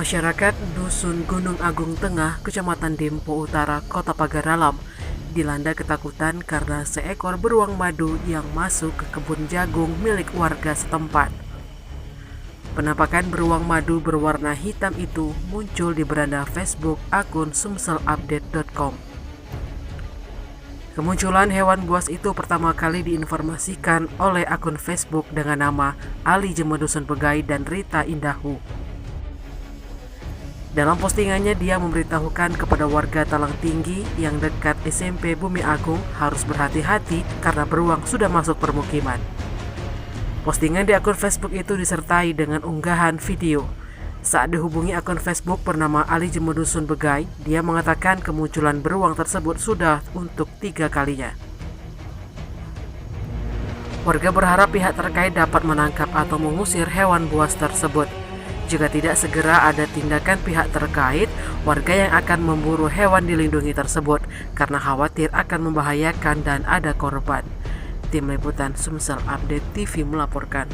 Masyarakat Dusun Gunung Agung Tengah, Kecamatan Dempo Utara, Kota Pagar Alam, dilanda ketakutan karena seekor beruang madu yang masuk ke kebun jagung milik warga setempat. Penampakan beruang madu berwarna hitam itu muncul di beranda Facebook akun sumselupdate.com. Kemunculan hewan buas itu pertama kali diinformasikan oleh akun Facebook dengan nama Ali Jema Dusun Begai dan Rita Indahu. Dalam postingannya, dia memberitahukan kepada warga Talang Tinggi yang dekat SMP Bumi Agung harus berhati-hati karena beruang sudah masuk permukiman. Postingan di akun Facebook itu disertai dengan unggahan video. Saat dihubungi akun Facebook bernama Ali Jema Dusun Begai, dia mengatakan kemunculan beruang tersebut sudah untuk 3 kalinya. Warga berharap pihak terkait dapat menangkap atau mengusir hewan buas tersebut. Jika tidak segera ada tindakan pihak terkait, warga yang akan memburu hewan dilindungi tersebut karena khawatir akan membahayakan dan ada korban. Tim Liputan Sumsel Update TV melaporkan.